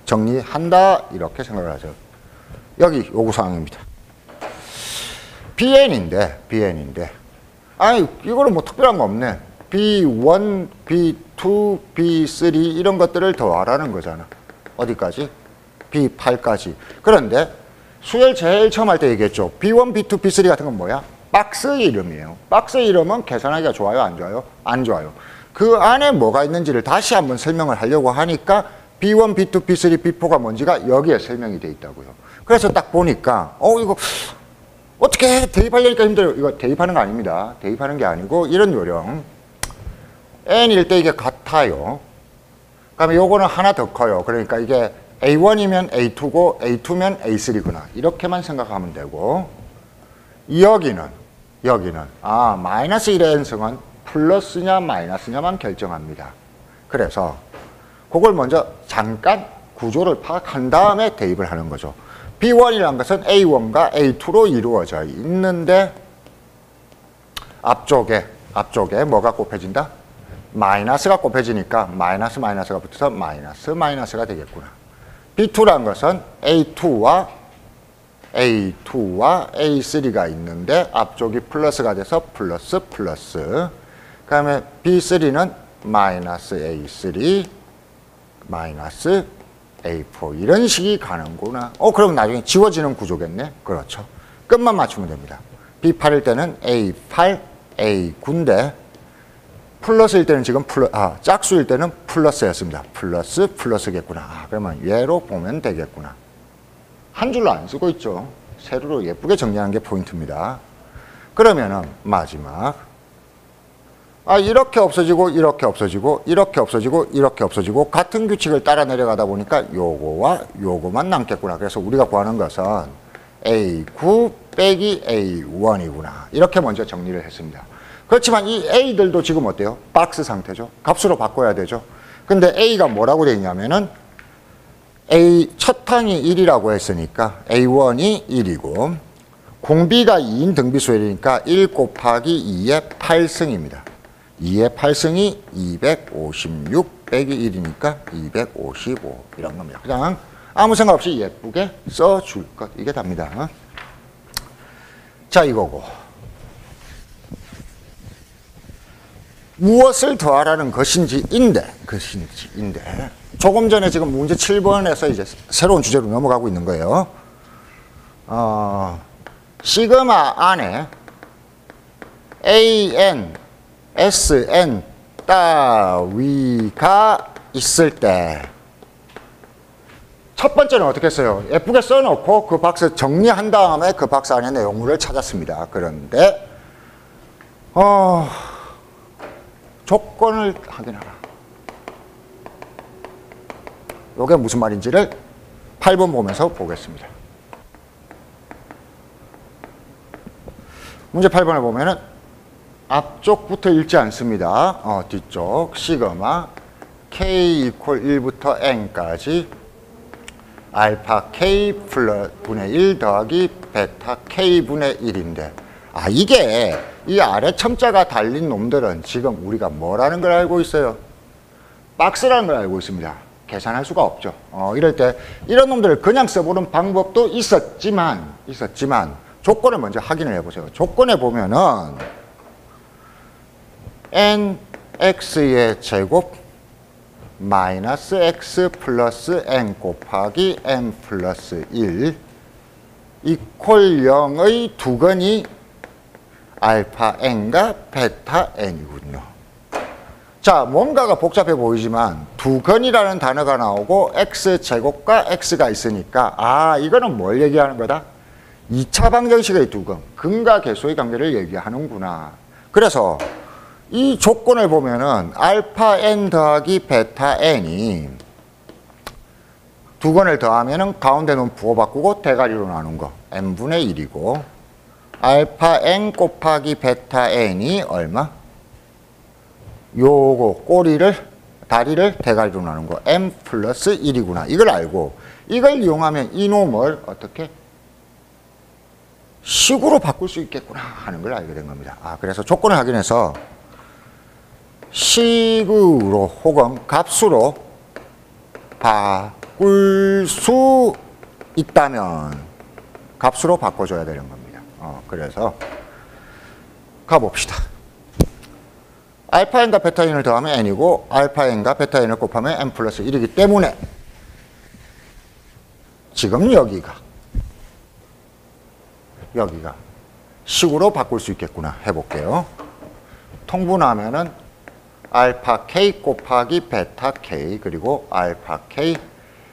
정리한다 이렇게 생각을 하죠. 여기 요구사항입니다. BN인데 아니 이거는 뭐 특별한 거 없네. B1, B2, B3 이런 것들을 더하라는 거잖아. 어디까지? B8까지. 그런데 수열 제일 처음 할 때 얘기했죠. B1, B2, B3 같은 건 뭐야? 박스 이름이에요. 박스 이름은 계산하기가 좋아요? 안 좋아요? 안 좋아요. 그 안에 뭐가 있는지를 다시 한번 설명을 하려고 하니까 B1, B2, B3, B4가 뭔지가 여기에 설명이 돼 있다고요. 그래서 딱 보니까 이거 어떻게 대입하려니까 힘들어요. 이거 대입하는 거 아닙니다. 대입하는 게 아니고 이런 요령. n일 때 이게 같아요. 그러면 요거는 하나 더 커요. 그러니까 이게 A1이면 A2고 A2면 A3구나. 이렇게만 생각하면 되고 여기는 마이너스 1의 n승은 플러스냐 마이너스냐만 결정합니다. 그래서 그걸 먼저 잠깐 구조를 파악한 다음에 대입을 하는 거죠. B1이라는 것은 A1과 A2로 이루어져 있는데 앞쪽에 뭐가 곱해진다? 마이너스가 곱해지니까 마이너스가 붙어서 마이너스가 되겠구나. B2라는 것은 A2와 A3가 있는데 앞쪽이 플러스가 돼서 플러스 그 다음에 B3는 마이너스 A3 마이너스 A4 이런 식이 가는구나. 그럼 나중에 지워지는 구조겠네. 그렇죠. 끝만 맞추면 됩니다. B8일 때는 A8, A9인데 플러스일 때는 지금 짝수일 때는 플러스였습니다. 플러스겠구나. 그러면 얘로 보면 되겠구나. 한 줄로 안 쓰고 있죠. 세로로 예쁘게 정리하는 게 포인트입니다. 그러면은 마지막 이렇게 없어지고 이렇게 없어지고 이렇게 없어지고 이렇게 없어지고 같은 규칙을 따라 내려가다 보니까 요거와 요거만 남겠구나. 그래서 우리가 구하는 것은 A9 빼기 A1이구나. 이렇게 먼저 정리를 했습니다. 그렇지만 이 A들도 지금 어때요? 박스 상태죠. 값으로 바꿔야 되죠. 근데 A가 뭐라고 되어 있냐면은 첫 항이 1이라고 했으니까 A1이 1이고 공비가 2인 등비수열이니까 1 곱하기 2의 8승입니다. 2의 8승이 256 빼기 1이니까 255 이런 겁니다. 그냥 아무 생각 없이 예쁘게 써줄 것. 이게 답니다. 자, 이거고. 무엇을 더하라는 것인지인데 조금 전에 지금 문제 7번에서 이제 새로운 주제로 넘어가고 있는 거예요. 시그마 안에 AN, SN 따위가 있을 때 첫 번째는 어떻게 했어요? 예쁘게 써놓고 그 박스 정리한 다음에 그 박스 안에 내용물을 찾았습니다. 그런데 조건을 확인하라. 이게 무슨 말인지를 8번 보면서 보겠습니다. 문제 8번을 보면은 앞쪽부터 읽지 않습니다. 뒤쪽 시그마 k 이퀄 1부터 n까지 알파 k 분의 1 더하기 베타 k 분의 1인데 이게 이 아래 첨자가 달린 놈들은 지금 우리가 뭐라는 걸 알고 있어요? 박스라는 걸 알고 있습니다. 계산할 수가 없죠. 이럴 때 이런 놈들을 그냥 써보는 방법도 있었지만 조건을 먼저 확인을 해보세요. 조건에 보면은 nx의 제곱 마이너스 x 플러스 n 곱하기 n 플러스 1 이퀄 0의 두건이 알파 n과 베타 n이군요. 자, 뭔가가 복잡해 보이지만 두건이라는 단어가 나오고 x제곱과 x가 있으니까 이거는 뭘 얘기하는 거다? 2차 방정식의 두건, 근과 계수의 관계를 얘기하는구나. 그래서 이 조건을 보면은 알파 n 더하기 베타 n이 두건을 더하면은 가운데 놈 부호 바꾸고 대가리로 나눈 거 n분의 1이고 알파 n 곱하기 베타 n이 얼마? 요거 다리를 대가리로 나눈 거 n 플러스 1이구나. 이걸 알고 이걸 이용하면 이놈을 어떻게? 식으로 바꿀 수 있겠구나 하는 걸 알게 된 겁니다. 그래서 조건을 확인해서 식으로 혹은 값으로 바꿀 수 있다면 값으로 바꿔줘야 되는 겁니다. 그래서 가봅시다. 알파 n과 베타 n을 더하면 n이고 알파 n과 베타 n을 곱하면 n 플러스 1이기 때문에 지금 여기가 식으로 바꿀 수 있겠구나 해볼게요. 통분하면은 알파 k 곱하기 베타 k 그리고 알파 k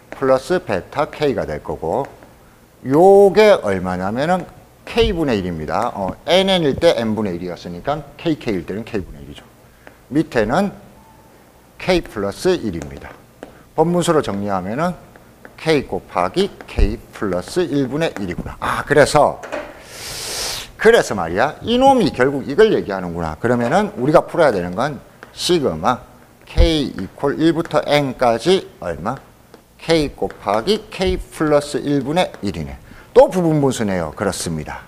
플러스 베타 k가 될 거고 요게 얼마냐면은 k분의 1입니다. nn일 때 n분의 1이었으니까 kk일 때는 k분의 1이죠. 밑에는 k 플러스 1입니다. 번분수로 정리하면은 k 곱하기 k 플러스 1분의 1이구나. 그래서 말이야. 이놈이 결국 이걸 얘기하는구나. 그러면은 우리가 풀어야 되는 건 시그마 k 이퀄 1부터 n까지 얼마? k 곱하기 k 플러스 1분의 1이네. 또 부분분수네요. 그렇습니다.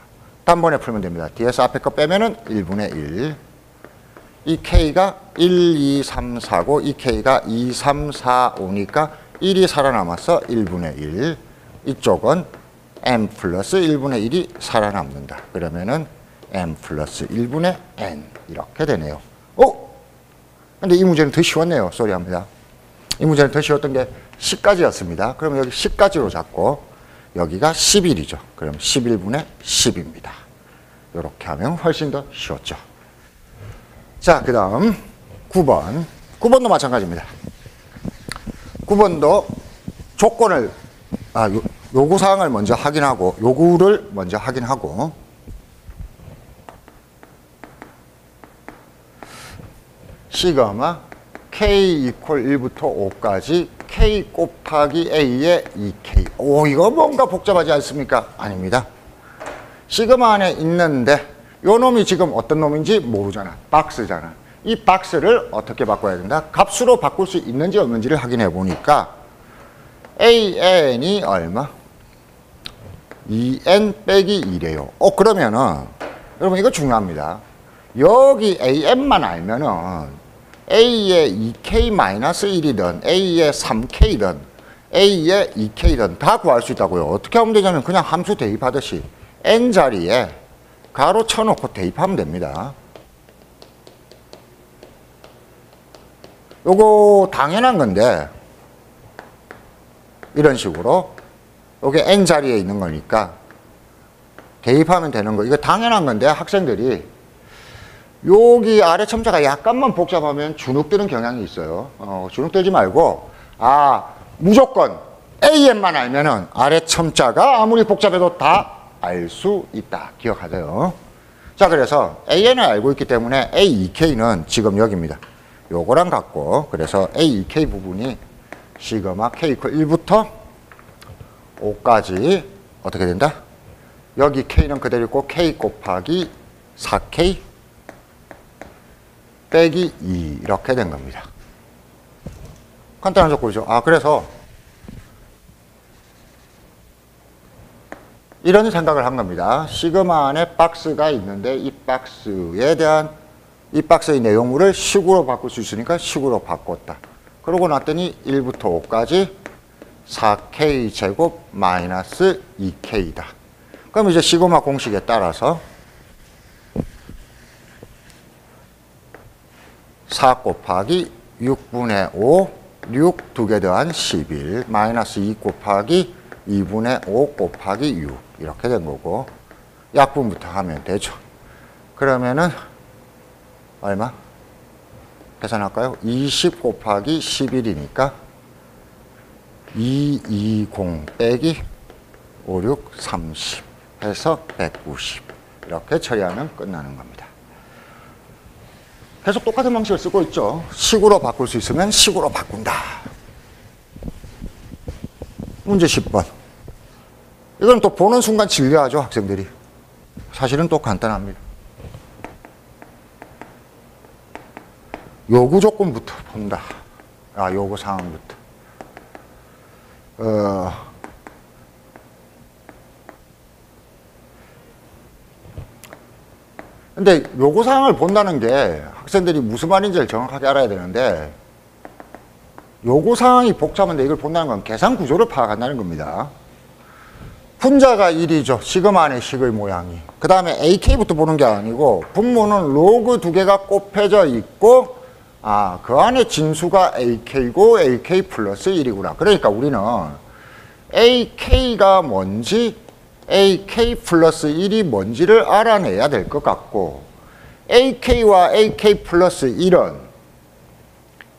단번에 풀면 됩니다. 뒤에서 앞에 거 빼면은 1분의 1. 이 k가 1, 2, 3, 4고 이 k가 2, 3, 4, 5니까 1이 살아남아서 1분의 1. 이쪽은 n 플러스 1분의 1이 살아남는다. 그러면은 n 플러스 1분의 n 이렇게 되네요. 근데 이 문제는 더 쉬웠네요. 쏘리합니다. 이 문제는 더 쉬웠던 게 10까지였습니다. 그럼 여기 10까지로 잡고 여기가 11이죠. 그럼 11분의 10입니다. 이렇게 하면 훨씬 더 쉬웠죠. 자, 그 다음 9번. 9번도 마찬가지입니다. 9번도 조건을, 요구사항을 먼저 확인하고, 요구를 먼저 확인하고, 시그마 k 이퀄 1부터 5까지 k 곱하기 a의 2k. 이거 뭔가 복잡하지 않습니까? 아닙니다. 시그마 안에 있는데 요 놈이 지금 어떤 놈인지 모르잖아. 박스잖아. 이 박스를 어떻게 바꿔야 된다? 값으로 바꿀 수 있는지 없는지를 확인해 보니까 an이 얼마? 2n 빼기 2래요. 그러면은 여러분 이거 중요합니다. 여기 an만 알면은 a의 2k-1이든 a의 3k든 A의 2K든 다 구할 수 있다고요. 어떻게 하면 되냐면 그냥 함수 대입하듯이 N자리에 가로 쳐놓고 대입하면 됩니다. 요거 당연한 건데 이런 식으로 요게 N자리에 있는 거니까 대입하면 되는 거. 이거 당연한 건데 학생들이 여기 아래 첨자가 약간만 복잡하면 주눅드는 경향이 있어요. 주눅들지 말고 무조건 AN만 알면은 아래 첨자가 아무리 복잡해도 다 알 수 있다. 기억하세요. 자, 그래서 AN을 알고 있기 때문에 A2K는 지금 여기입니다. 요거랑 같고, 그래서 A2K 부분이 시그마 K 이퀄 1부터 5까지 어떻게 된다? 여기 K는 그대로 있고 K 곱하기 4K 빼기 2 이렇게 된 겁니다. 간단한 조건이죠. 그래서 이런 생각을 한 겁니다. 시그마 안에 박스가 있는데 이 박스에 대한 이 박스의 내용물을 식으로 바꿀 수 있으니까 식으로 바꿨다. 그러고 났더니 1부터 5까지 4K 제곱 마이너스 2K다. 그럼 이제 시그마 공식에 따라서 4 곱하기 6분의 5, 6 두 개 더한 11, 마이너스 2 곱하기 2분의 5 곱하기 6 이렇게 된 거고 약분부터 하면 되죠. 그러면은 얼마? 계산할까요? 20 곱하기 11이니까 220 빼기 5, 6, 30 해서 190 이렇게 처리하면 끝나는 겁니다. 계속 똑같은 방식을 쓰고 있죠. 식으로 바꿀 수 있으면 식으로 바꾼다. 문제 10번. 이건 또 보는 순간 질려하죠, 학생들이. 사실은 또 간단합니다. 요구 조건부터 본다. 요구 상황부터. 근데 요구 사항을 본다는 게 학생들이 무슨 말인지를 정확하게 알아야 되는데 요구 사항이 복잡한데 이걸 본다는 건 계산 구조를 파악한다는 겁니다. 분자가 1이죠. 시그마 안의 식의 모양이. 그 다음에 AK부터 보는 게 아니고 분모는 로그 두 개가 곱해져 있고 그 안에 진수가 AK고 AK 플러스 1이구나. 그러니까 우리는 AK가 뭔지 AK 플러스 1이 뭔지를 알아내야 될 것 같고 AK와 AK 플러스 1은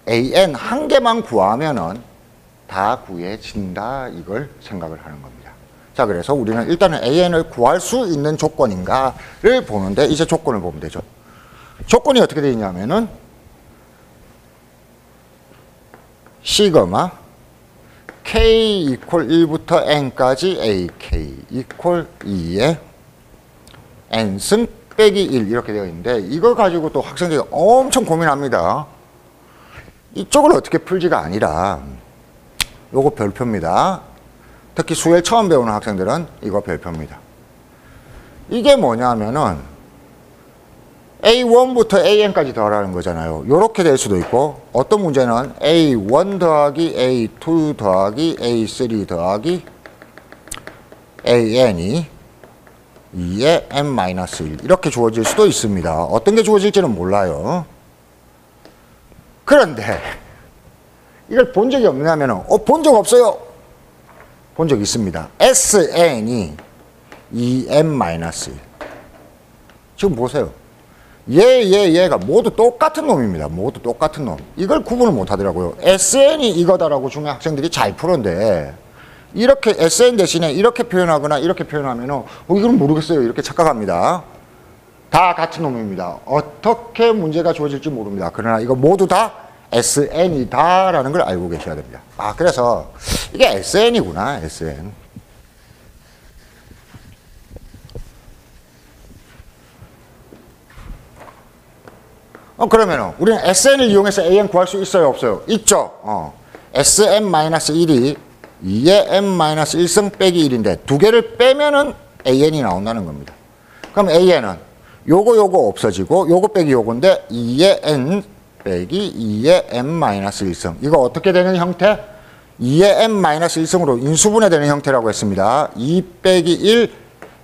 AN 한 개만 구하면은 다 구해진다. 이걸 생각을 하는 겁니다. 자, 그래서 우리는 일단은 AN을 구할 수 있는 조건인가를 보는데 이제 조건을 보면 되죠. 조건이 어떻게 되어 있냐면은 시그마 K 이퀄 1부터 N까지 AK 이퀄 2에 N승 빼기 1 이렇게 되어 있는데 이거 가지고 또 학생들이 엄청 고민합니다. 이쪽을 어떻게 풀지가 아니라 요거 별표입니다. 특히 수열 처음 배우는 학생들은 이거 별표입니다. 이게 뭐냐면은 A1부터 AN까지 더하라는 거잖아요. 요렇게 될 수도 있고 어떤 문제는 A1 더하기 A2 더하기 A3 더하기 AN이 2에 N-1 이렇게 주어질 수도 있습니다. 어떤 게 주어질지는 몰라요. 그런데 이걸 본 적이 없냐면은 본 적 없어요. 본 적 있습니다. SN이 2n-1 지금 보세요. 얘가 모두 똑같은 놈입니다. 모두 똑같은 놈. 이걸 구분을 못 하더라고요. SN이 이거다라고 중에 학생들이 잘 푸는데 이렇게 SN 대신에 이렇게 표현하거나 이렇게 표현하면은 이건 모르겠어요. 이렇게 착각합니다. 다 같은 놈입니다. 어떻게 문제가 주어질지 모릅니다. 그러나 이거 모두 다 SN이다라는 걸 알고 계셔야 됩니다. 그래서 이게 SN이구나, SN. 그러면은 우리는 SN을 이용해서 AN 구할 수 있어요, 없어요? 있죠. SN-1이 2의 n-1승 빼기 1인데 두 개를 빼면은 AN이 나온다는 겁니다. 그럼 AN은 요거 없어지고 요거 빼기 요건데 2의 n 빼기 2의 n-1승. 이거 어떻게 되는 형태? 2의 n-1승으로 인수분해되는 형태라고 했습니다. 2 빼기 1,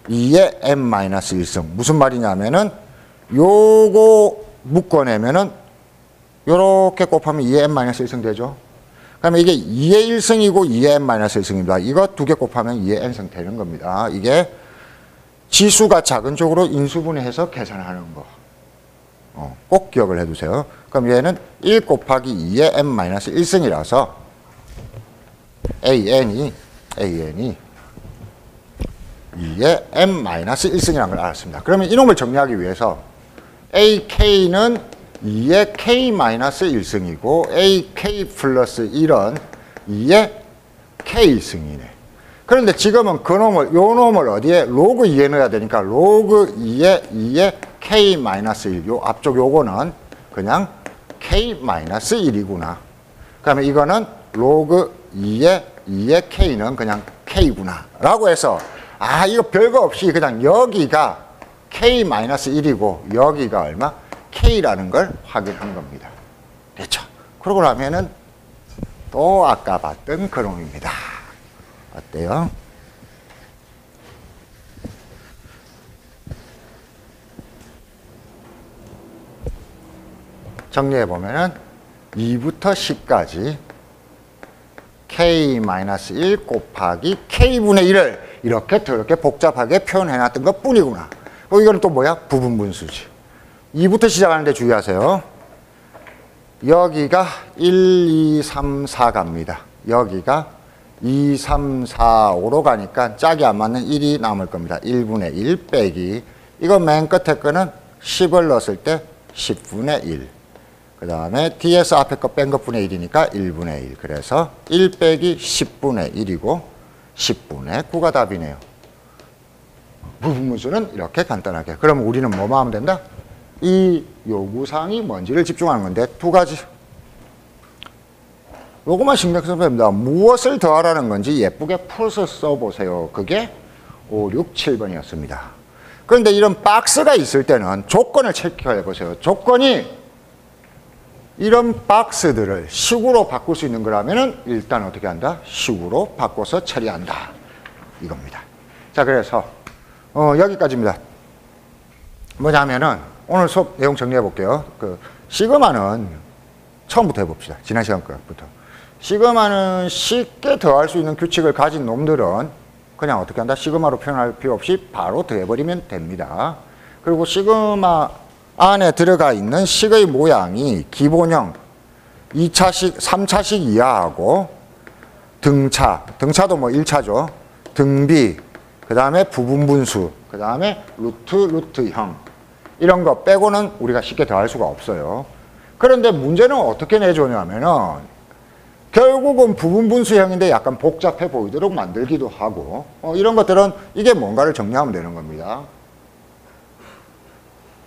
2의 n-1승. 무슨 말이냐면은 요거 묶어내면은 요렇게 곱하면 2의 n-1승 되죠. 그러면 이게 2의 1승이고 2의 n-1승입니다. 이거 두 개 곱하면 2의 n승 되는 겁니다. 이게 지수가 작은 쪽으로 인수분해해서 계산하는 거. 꼭 기억을 해두세요. 그럼 얘는 1 곱하기 2의 n-1승이라서 an이 2의 n-1승이라는 걸 알았습니다. 그러면 이놈을 정리하기 위해서 ak는 2의 k-1승이고 ak 플러스 1은 2의 k승이네. 그런데 지금은 요 놈을 어디에? 로그 2에 넣어야 되니까 로그 2의 k-1, 요 앞쪽 요거는 그냥 k-1이구나. 그러면 이거는 로그 2의 k는 그냥 k구나. 라고 해서 이거 별거 없이 그냥 여기가 k-1이고 여기가 얼마? k라는 걸 확인한 겁니다. 됐죠? 그러고 나면은 또 아까 봤던 그놈입니다. 어때요? 정리해보면은 2부터 10까지 k-1 곱하기 k분의 1을 이렇게 더럽게 복잡하게 표현해놨던 것 뿐이구나. 이거는 또 뭐야? 부분분수지. 2부터 시작하는데 주의하세요. 여기가 1, 2, 3, 4 갑니다. 여기가 2, 3, 4, 5로 가니까 짝이 안 맞는 1이 남을 겁니다. 1분의 1 빼기 이거 맨 끝에 거는 10을 넣었을 때 10분의 1. 그 다음에 뒤에서 앞에 거 뺀 것분의 1이니까 1분의 1. 그래서 1 빼기 10분의 1이고 10분의 9가 답이네요. 부분분수는 이렇게 간단하게. 그럼 우리는 뭐만 하면 된다? 이 요구사항이 뭔지를 집중하는 건데 두 가지. 요거만 신경 쓰면 됩니다. 무엇을 더하라는 건지 예쁘게 풀어서 써보세요. 그게 5, 6, 7번이었습니다. 그런데 이런 박스가 있을 때는 조건을 체크해 보세요. 조건이 이런 박스들을 식으로 바꿀 수 있는 거라면은 일단 어떻게 한다? 식으로 바꿔서 처리한다. 이겁니다. 자, 그래서 여기까지입니다. 뭐냐면은 오늘 수업 내용 정리해 볼게요. 시그마는 처음부터 해봅시다. 지난 시간 것부터. 시그마는 쉽게 더할 수 있는 규칙을 가진 놈들은 그냥 어떻게 한다? 시그마로 표현할 필요 없이 바로 더해버리면 됩니다. 그리고 시그마 안에 들어가 있는 식의 모양이 기본형 2차식, 3차식 이하하고 등차도 뭐 1차죠. 등비, 그 다음에 부분분수, 그 다음에 루트형 이런 거 빼고는 우리가 쉽게 더할 수가 없어요. 그런데 문제는 어떻게 내주냐면은 결국은 부분분수형인데 약간 복잡해 보이도록 만들기도 하고 이런 것들은 이게 뭔가를 정리하면 되는 겁니다.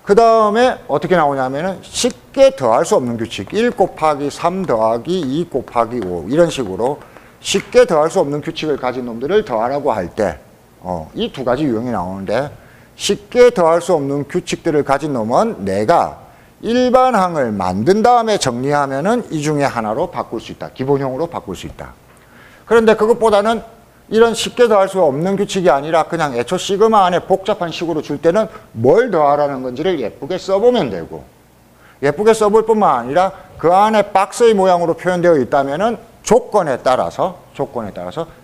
그 다음에 어떻게 나오냐면은 쉽게 더할 수 없는 규칙 1 곱하기 3 더하기 2 곱하기 5 이런 식으로 쉽게 더할 수 없는 규칙을 가진 놈들을 더하라고 할 때 이 두 가지 유형이 나오는데 쉽게 더할 수 없는 규칙들을 가진 놈은 내가 일반항을 만든 다음에 정리하면은 이 중에 하나로 바꿀 수 있다. 기본형으로 바꿀 수 있다. 그런데 그것보다는 이런 쉽게 더할 수 없는 규칙이 아니라 그냥 애초 시그마 안에 복잡한 식으로 줄 때는 뭘 더하라는 건지를 예쁘게 써보면 되고 예쁘게 써볼 뿐만 아니라 그 안에 박스의 모양으로 표현되어 있다면은 조건에 따라서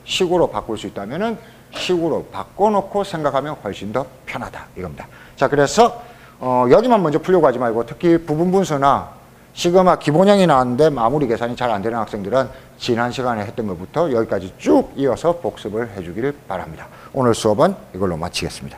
식으로 바꿀 수 있다면은 식으로 바꿔놓고 생각하면 훨씬 더 편하다 이겁니다. 자, 그래서 여기만 먼저 풀려고 하지 말고 특히 부분분수나 시그마 기본형이 나왔는데 마무리 계산이 잘 안 되는 학생들은 지난 시간에 했던 것부터 여기까지 쭉 이어서 복습을 해주기를 바랍니다. 오늘 수업은 이걸로 마치겠습니다.